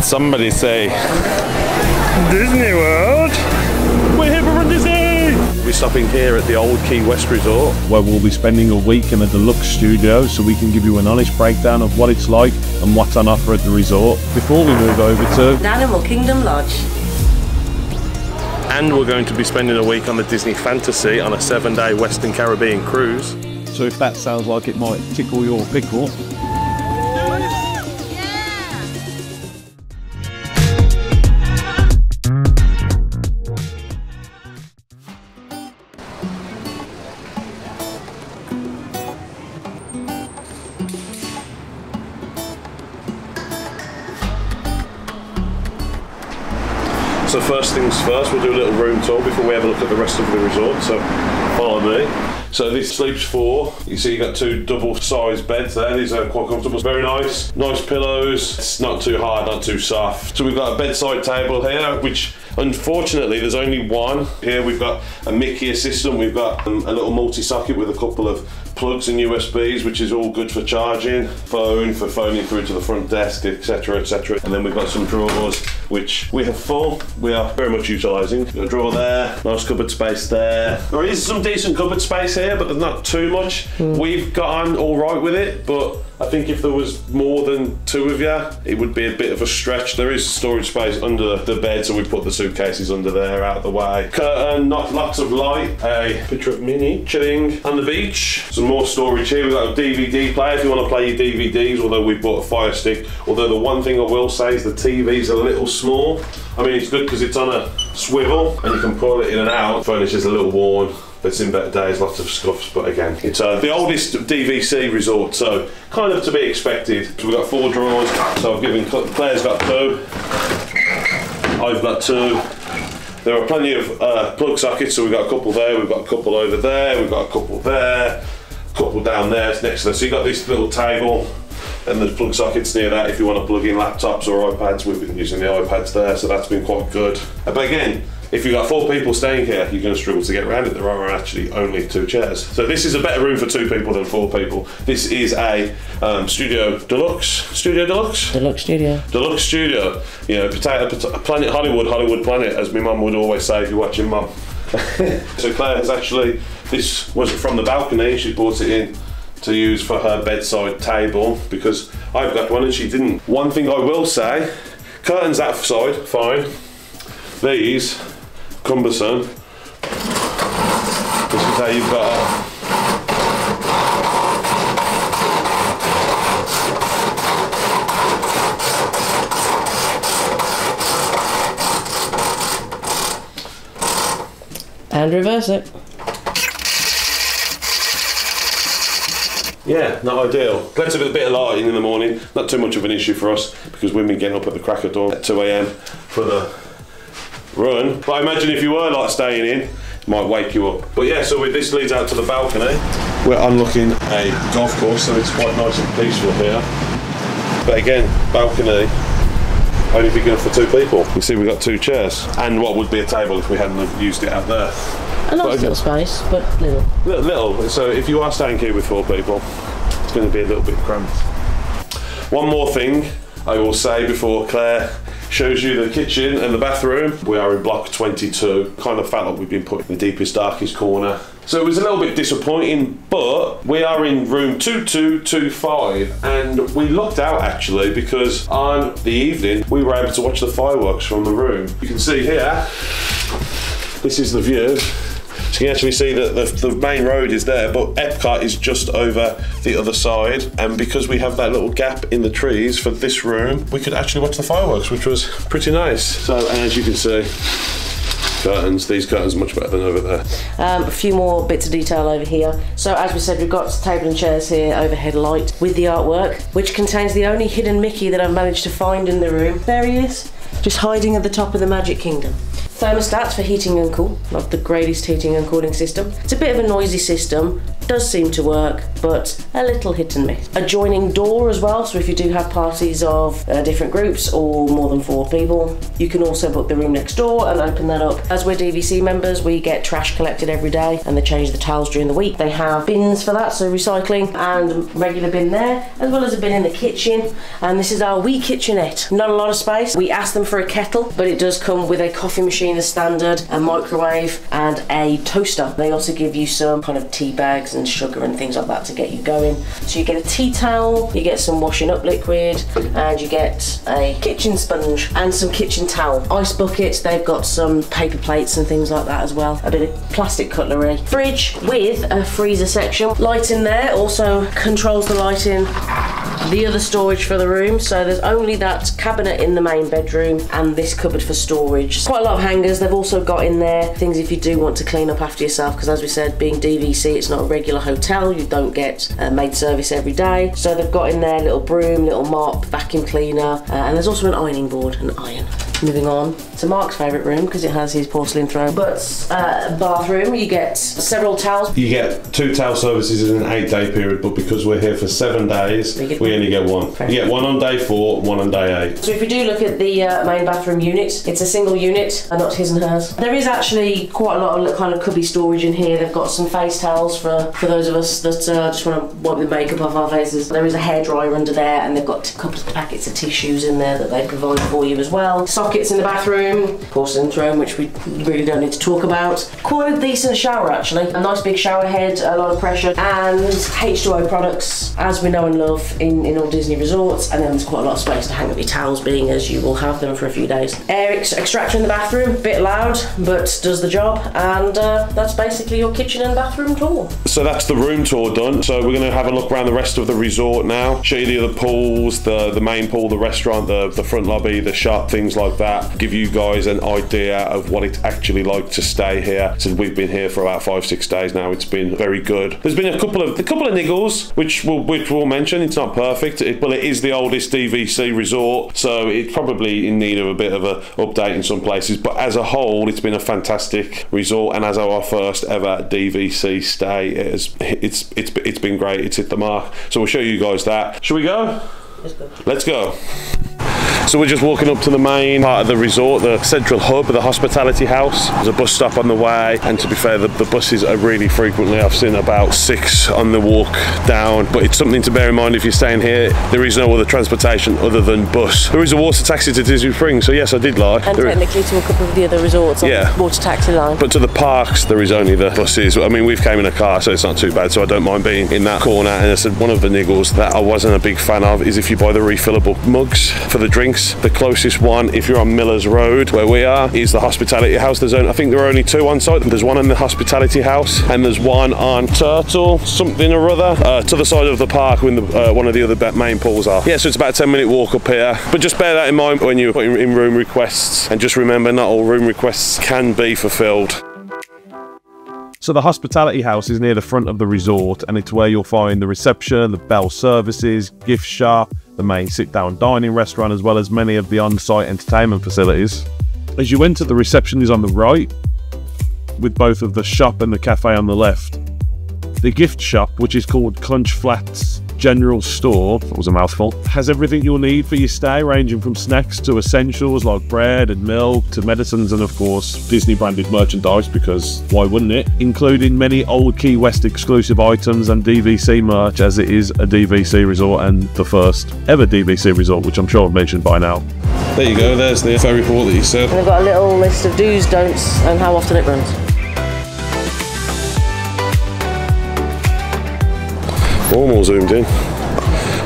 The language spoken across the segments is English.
somebody say? Disney World? We're here for Run Disney! We're stopping here at the Old Key West Resort, where we'll be spending a week in a deluxe studio so we can give you an honest breakdown of what it's like and what's on offer at the resort before we move over to Animal Kingdom Lodge. and we're going to be spending a week on the Disney Fantasy on a 7-day Western Caribbean cruise. So if that sounds like it might tickle your pickle. So first things first, we'll do a little room tour before we have a look at the rest of the resort, so follow me. So this sleeps 4. You see you got 2 double-sized beds there. These are quite comfortable. Very nice. Nice pillows. It's not too hard, not too soft. So we've got a bedside table here, which unfortunately there's only one. Here we've got a Mickey system. We've got a little multi-socket with a couple of plugs and USBs, which is all good for charging, phone for phoning through to the front desk, etc, etc. And then we've got some drawers which we have full. We are very much utilising. Got a drawer there, nice cupboard space there. There is some decent cupboard space here, but there's not too much. We've got on all right with it, but I think if there was more than 2 of you, it would be a bit of a stretch. There is storage space under the bed, so we put the suitcases under there, out of the way. Curtain, not lots of light. A picture of Minnie chilling on the beach. Some more storage here. We've got a DVD player if you want to play your DVDs, although we bought a Fire Stick. Although the one thing I will say is the TV's a little small. I mean, it's good because it's on a swivel and you can pull it in and out. Furniture's a little worn. It's in better days, lots of scuffs, but again, it's the oldest DVC resort, so kind of to be expected. So we've got 4 drawers, so I've given, Claire's got 2, I've got 2. There are plenty of plug sockets, so we've got a couple there, we've got a couple over there, we've got a couple there, a couple down there, it's next to there. So you've got this little table, and there's plug sockets near that if you want to plug in laptops or iPads. We've been using the iPads there, so that's been quite good. But again, if you've got 4 people staying here, you're going to struggle to get around it. There are actually only 2 chairs. So this is a better room for 2 people than 4 people. This is a Studio Deluxe. Studio Deluxe? Deluxe Studio. Deluxe Studio. You know, Planet Hollywood, Hollywood Planet, as my mum would always say if you're watching Mum. So Claire has actually, this was from the balcony, she brought it in to use for her bedside table because I've got one and she didn't. One thing I will say, curtains that side, fine. These, cumbersome. This is how you've got And reverse it. yeah, not ideal. Let's have a bit of lighting in the morning. Not too much of an issue for us because we've been getting up at the crack of dawn at 2 AM for the run. But I imagine if you were like staying in, it might wake you up. But yeah, so this leads out to the balcony. We're unlocking a golf course, so it's quite nice and peaceful here. But again, balcony, only big enough for 2 people. You see we've got 2 chairs. And what would be a table if we hadn't used it out there. A nice little space, but little. Little. So if you are staying here with 4 people, it's going to be a little bit cramped. One more thing I will say before Claire shows you the kitchen and the bathroom. We are in block 22. Kind of felt like we've been put in the deepest, darkest corner. So it was a little bit disappointing, but we are in room 2225 and we lucked out actually because on the evening we were able to watch the fireworks from the room. You can see here, this is the view. So you can actually see that the main road is there, but Epcot is just over the other side. And because we have that little gap in the trees for this room, we could actually watch the fireworks, which was pretty nice. So, and as you can see, curtains, these curtains are much better than over there. A few more bits of detail over here. So as we said, we've got table and chairs here, overhead light with the artwork, which contains the only hidden Mickey that I've managed to find in the room. There he is, just hiding at the top of the Magic Kingdom. Thermostats for heating and cool, not the greatest heating and cooling system. It's a bit of a noisy system, does seem to work, but a little hit and miss. Adjoining door as well, so if you do have parties of different groups or more than 4 people, you can also book the room next door and open that up. As we're DVC members, we get trash collected every day and they change the towels during the week. They have bins for that, so recycling, and a regular bin there, as well as a bin in the kitchen. And this is our wee kitchenette. Not a lot of space. We asked them for a kettle, but it does come with a coffee machine as standard, a microwave and a toaster. They also give you some kind of tea bags and sugar and things like that to get you going. So you get a tea towel, you get some washing up liquid, and you get a kitchen sponge and some kitchen towel. Ice buckets, they've got some paper plates and things like that as well. A bit of plastic cutlery. Fridge with a freezer section. Light in there also controls the lighting. The other storage for the room, so there's only that cabinet in the main bedroom and this cupboard for storage. Quite a lot of hangers. They've also got in there things if you do want to clean up after yourself, because as we said, being DVC, it's not a regular hotel. You don't get maid service every day, so they've got in there little broom, little mop, vacuum cleaner, and there's also an ironing board and iron. Moving on to Mark's favourite room, because it has his porcelain throne. But bathroom, you get several towels. You get 2 towel services in an 8-day period, but because we're here for 7 days, we only get 1. You get 1 on day 4, 1 on day 8. So if you do look at the main bathroom unit, it's a single unit and not his and hers. There is actually quite a lot of kind of cubby storage in here. They've got some face towels for those of us that just want to wipe the makeup off our faces. There is a hairdryer under there, and they've got a couple of packets of tissues in there that they provide for you as well. Sockets in the bathroom, porcelain throne, which we really don't need to talk about. Quite a decent shower actually. A nice big shower head, a lot of pressure, and H2O products, as we know and love in all Disney resorts. And then there's quite a lot of space to hang up your towels, being as you will have them for a few days. Air extractor in the bathroom, bit loud, but does the job. And that's basically your kitchen and bathroom tour. So that's the room tour done. So we're going to have a look around the rest of the resort now. Show you the other pools, the main pool, the restaurant, the front lobby, the shop, things like that. Give you guys an idea of what it's actually like to stay here. So we've been here for about 5-6 days now. It's been very good. There's been a couple of niggles, which we'll mention. It's not perfect, but it is the oldest DVC resort, so it's probably in need of a bit of a update in some places. But as a whole, it's been a fantastic resort, and as our first ever DVC stay, it's been great. It's hit the mark. So we'll show you guys that. Shall we go? Let's go. So we're just walking up to the main part of the resort, the central hub, the hospitality house. There's a bus stop on the way, and to be fair, the buses are really frequently. I've seen about 6 on the walk down, but it's something to bear in mind if you're staying here. There is no other transportation other than bus. There is a water taxi to Disney Springs, so yes, I did lie. And technically to a couple of the other resorts on the water taxi line. But to the parks, there is only the buses. I mean, we've came in a car, so it's not too bad, so I don't mind being in that corner. And I said one of the niggles that I wasn't a big fan of is if you buy the refillable mugs for the drinks. The closest one, if you're on Miller's Road, where we are, is the hospitality house. I think there are only 2 on site. There's one in the hospitality house, and there's one on Turtle something or other, to the side of the park when one of the other main pools are. Yeah, so it's about a 10-minute walk up here. But just bear that in mind when you're putting in room requests, and just remember, not all room requests can be fulfilled. So the hospitality house is near the front of the resort, and it's where you'll find the reception, the bell services, gift shop, the main sit-down dining restaurant, as well as many of the on-site entertainment facilities. As you enter, the reception is on the right, with both of the shop and the cafe on the left. The gift shop, which is called Crunch Flats General Store, that was a mouthful, has everything you'll need for your stay, ranging from snacks to essentials like bread and milk to medicines, and of course Disney branded merchandise, because why wouldn't it, including many old Key West exclusive items and DVC merch, as it is a DVC resort and the first ever DVC resort, which I'm sure I've mentioned by now. There you go, there's the ferry port that you said. And they've got a little list of do's, don'ts and how often it runs. All zoomed in.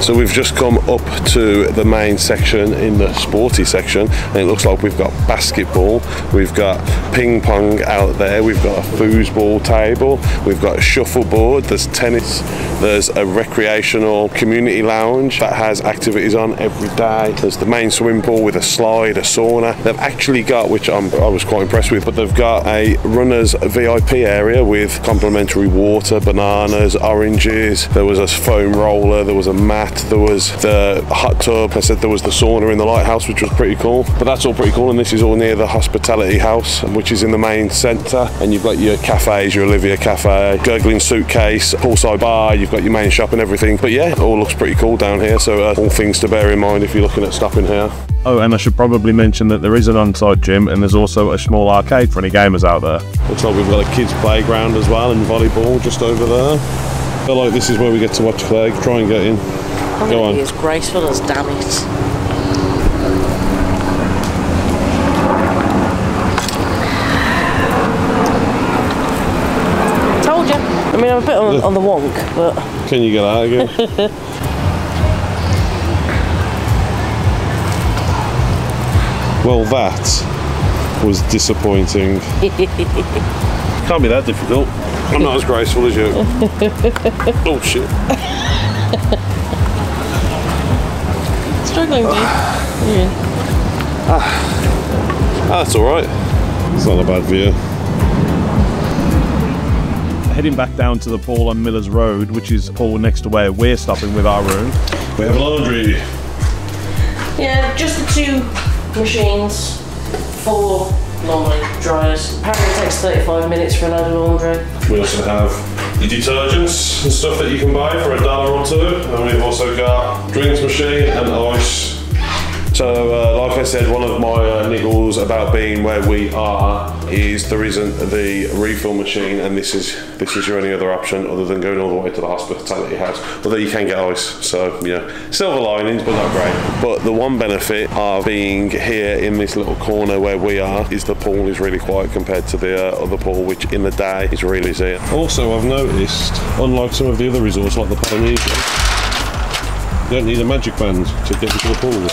So we've just come up to the main section in the sporty section, and it looks like we've got basketball, we've got ping pong out there, we've got a foosball table, we've got a shuffleboard, there's tennis, there's a recreational community lounge that has activities on every day, there's the main swimming pool with a slide, a sauna. They've actually got, which I was quite impressed with, but they've got a runner's VIP area with complimentary water, bananas, oranges, there was a foam roller, there was a mat, that. There was the hot tub. I said there was the sauna in the lighthouse, which was pretty cool. But that's all pretty cool, and this is all near the hospitality house, which is in the main centre. And you've got your cafes, your Olivia Cafe, Gurgling Suitcase, poolside bar, you've got your main shop and everything. But yeah, it all looks pretty cool down here, so all things to bear in mind if you're looking at stopping here. Oh, and I should probably mention that there is an on-site gym and there's also a small arcade for any gamers out there. Looks like we've got a kids playground as well and volleyball just over there. I feel like this is where we get to watch Clegg. Try and get in. I'm Go going on. to be as graceful as damn it. Told you. I mean, I'm a bit on the wonk, but... Can you get out again? Well, that was disappointing. Can't be that difficult. I'm not as graceful as you. Oh shit. Struggling, dude. That's alright. It's not a bad view. Heading back down to the pool on Millers Road, which is a pool next to where we're stopping with our room. We have laundry. Yeah, just the 2 machines, 4 laundry dryers. Apparently it takes 35 minutes for a load of laundry. We also have your detergents and stuff that you can buy for $1 or $2, and we've also got drinks machine and ice. So, like I said, one of my niggles about being where we are is there isn't the refill machine, and this is your only other option other than going all the way to the hospitality house. Although you can get ice, so yeah, silver linings, but not great. But the one benefit of being here in this little corner where we are is the pool is really quiet compared to the other pool, which in the day is really easy. Also, I've noticed, unlike some of the other resorts like the Polynesian, you don't need a magic band to get into the pool.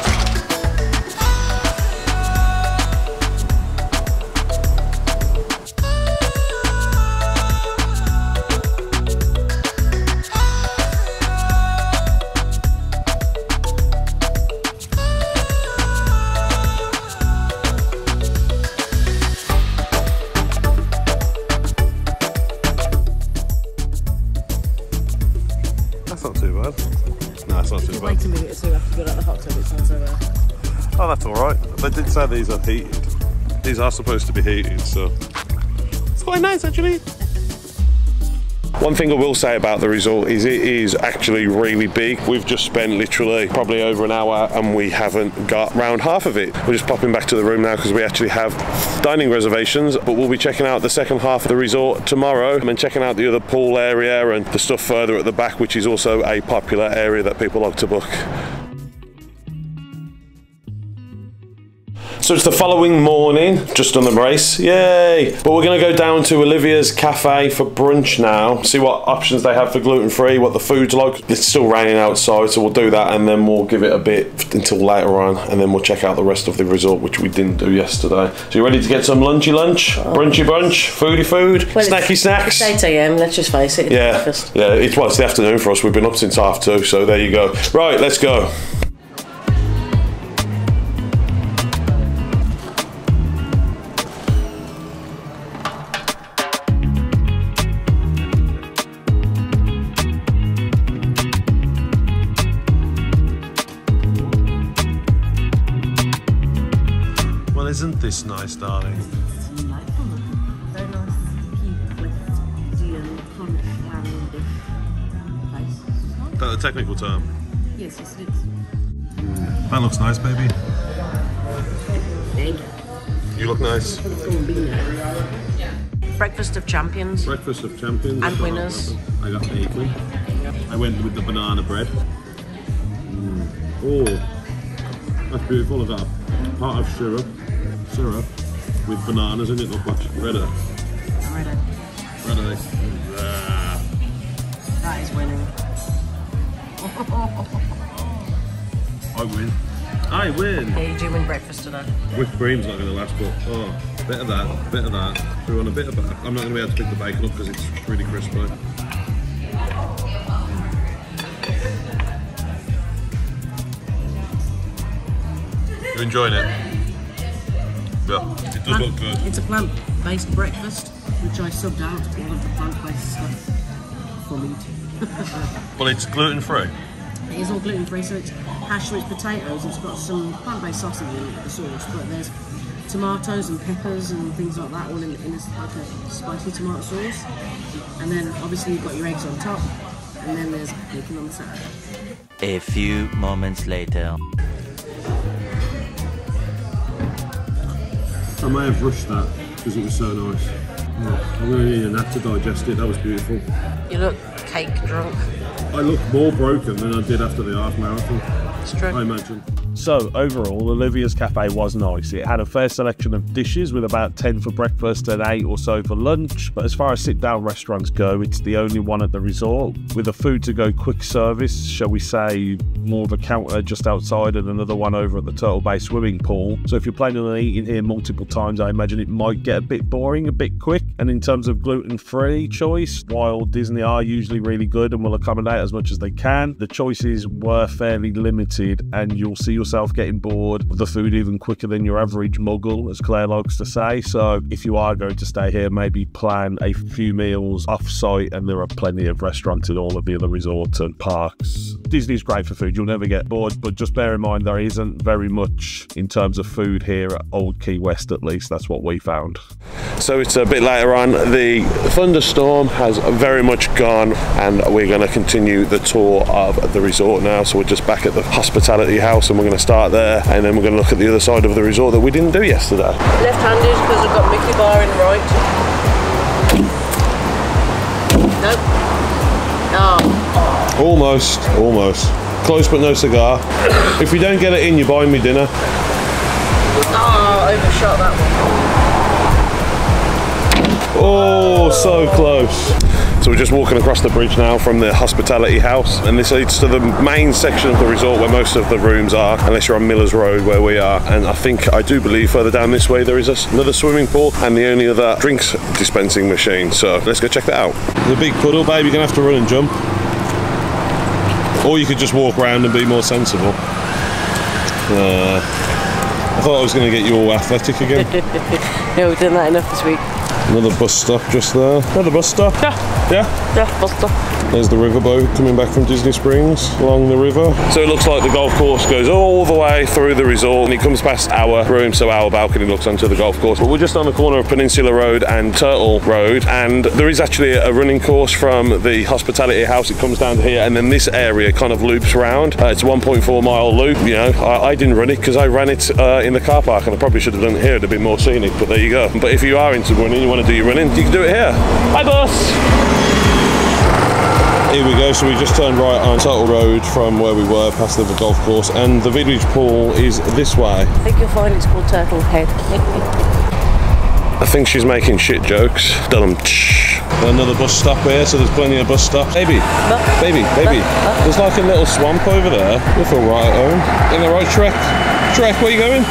That's not too bad. No, it's not too bad. Wait a minute or two after you got out the hot tub, it sounds over. Oh, that's alright. They did say these are heated. These are supposed to be heated, so it's quite nice actually. One thing I will say about the resort is it is actually really big. We've just spent literally probably over an hour and we haven't got round half of it. We're just popping back to the room now because we actually have dining reservations, but we'll be checking out the second half of the resort tomorrow and then checking out the other pool area and the stuff further at the back, which is also a popular area that people like to book. So it's the following morning, just done the race, yay! But we're gonna go down to Olivia's Cafe for brunch now, see what options they have for gluten-free, what the food's like. It's still raining outside, so we'll do that and then we'll give it a bit until later on, and then we'll check out the rest of the resort, which we didn't do yesterday. So you ready to get some lunchy lunch, brunchy brunch, foodie food, well, snacky snacks? It's 8 AM, let's just face it, it's breakfast. Yeah, it's the afternoon for us, we've been up since 2:30, so there you go. Right, let's go. Isn't this nice, darling? It's delightful. Very nice keep with tea and punch and Is that a technical term? Yes, yes it is. That looks nice, baby. Thank you. You look nice. Breakfast of champions. Breakfast of champions. And winners. I got bacon. I went with the banana bread. Oh, that's beautiful. I've got a part of syrup with bananas in it. Look, watch. Ready? Ready. Ready. That is winning. I win. I win. Yeah, you do win breakfast today. Whipped cream's not going to last, but bit of that, bit of that. So we want a bit of that. I'm not going to be able to pick the bacon up because it's really crispy. You enjoying it? Yeah, it does look good. It's a plant-based breakfast, which I subbed out all of the plant-based stuff for meat. Well, it's gluten-free. It is all gluten-free, so it's hash rich potatoes. It's got some plant-based sausage in the sauce, but there's tomatoes and peppers and things like that all in like a spicy tomato sauce. And then obviously you've got your eggs on top, and then there's bacon on the side. A few moments later. I may have rushed that because it was so nice. I'm going to need a nap to digest it. That was beautiful. You look cake drunk. I look more broken than I did after the half marathon. It's true. I imagine. So overall, Olivia's Cafe was nice. It had a fair selection of dishes with about 10 for breakfast and 8 or so for lunch. But as far as sit-down restaurants go, it's the only one at the resort. With a food-to-go quick service, shall we say, more of a counter just outside and another one over at the Turtle Bay swimming pool. So if you're planning on eating here multiple times, I imagine it might get a bit boring, a bit quick. And in terms of gluten-free choice, while Disney are usually really good and will accommodate as much as they can, the choices were fairly limited, and you'll see yourself getting bored of the food even quicker than your average muggle, as Claire likes to say. So if you are going to stay here, maybe plan a few meals off-site, and there are plenty of restaurants in all of the other resorts and parks. Disney's great for food, you'll never get bored, but just bear in mind there isn't very much in terms of food here at Old Key West, at least that's what we found. So it's a bit later on. The thunderstorm has very much gone, and we're going to continue the tour of the resort now. So we're just back at the hospitality house, and we're going to start there, and then we're going to look at the other side of the resort that we didn't do yesterday. Left-handed because I've got Mickey Bar in right. Nope. Oh. Almost. Close but no cigar. If we don't get it in, you're buying me dinner. Oh, overshot that one. Oh, so close. So we're just walking across the bridge now from the hospitality house, and this leads to the main section of the resort where most of the rooms are, unless you're on Millers Road where we are. And I do believe further down this way there is another swimming pool and the only other drinks dispensing machine. So let's go check that out. There's a big puddle, babe, you're gonna have to run and jump. Or you could just walk around and be more sensible. I thought I was going to get you all athletic again. No, we've done that enough this week. Another bus stop just there. Another bus stop? Yeah, bus stop. There's the riverboat coming back from Disney Springs along the river. So it looks like the golf course goes all the way through the resort, and it comes past our room, so our balcony looks onto the golf course. But we're just on the corner of Peninsula Road and Turtle Road, and there is actually a running course from the hospitality house. It comes down to here, and then this area kind of loops round. It's a 1.4 mile loop. You know, I didn't run it because I ran it in the car park, and I probably should have done it here. It'd have been more scenic, but there you go. But if you are into running, you want to do your running, you can do it here. Bye, boss. Here we go, so we just turned right on Turtle Road from where we were, past the golf course, and the village pool is this way. I think you'll find it's called Turtle Head. I think she's making shit jokes. Another bus stop here, so there's plenty of bus stops. Baby, there's like a little swamp over there. You'll feel right at home. In the right, Shrek? Shrek, where are you going?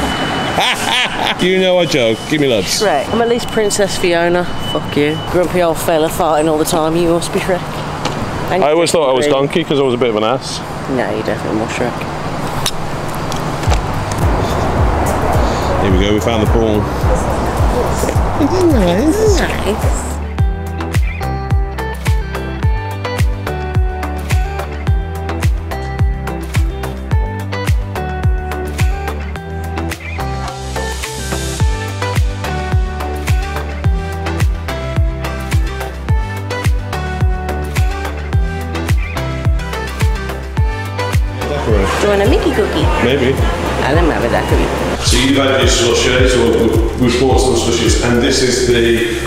You know I joke. Give me loves. Shrek. I'm at least Princess Fiona. Fuck you. Grumpy old fella farting all the time. You must be Shrek. I always thought I was Donkey because I was a bit of an ass. No, you're definitely more Shrek. Here we go, we found the pool. It's nice. Do you want a Mickey cookie? Maybe. I'll have that cookie. So you've had your slushies, so we've bought some slushies, and this is the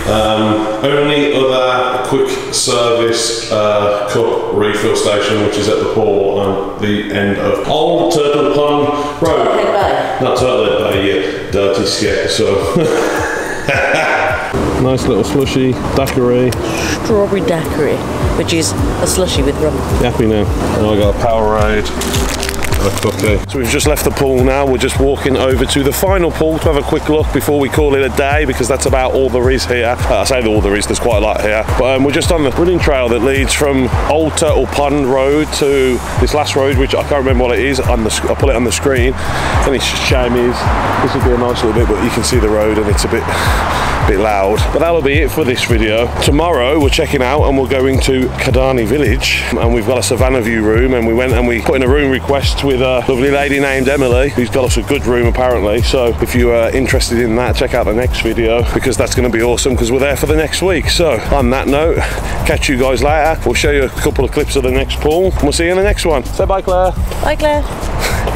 only other quick service cup refill station, which is at the pool on the end of Old Turtle Pond Road. Turtle Head Bay. Not Turtle Head Bay, yeah, dirty skit, so. Nice little slushy, daiquiri. Strawberry daiquiri, which is a slushy with rum. You happy now? And I got a Powerade. have a cookie. So we've just left the pool now. We're just walking over to the final pool to have a quick look before we call it a day, because that's about all there is here. I say all there is, there's quite a lot here. But we're just on the running trail that leads from Old Turtle Pond Road to this last road, which I can't remember what it is. I'll put it on the screen. And it's shame is, this would be a nice little bit, but you can see the road and it's a bit loud. But that'll be it for this video. Tomorrow we're checking out and we're going to Kadani Village, and we've got a Savannah View room, and we went and we put in a room request with a lovely lady named Emily, who's got us a good room apparently. So if you are interested in that, check out the next video, because that's going to be awesome, because we're there for the next week. So on that note, catch you guys later. We'll show you a couple of clips of the next pool and we'll see you in the next one. Say bye, Claire. Bye, Claire.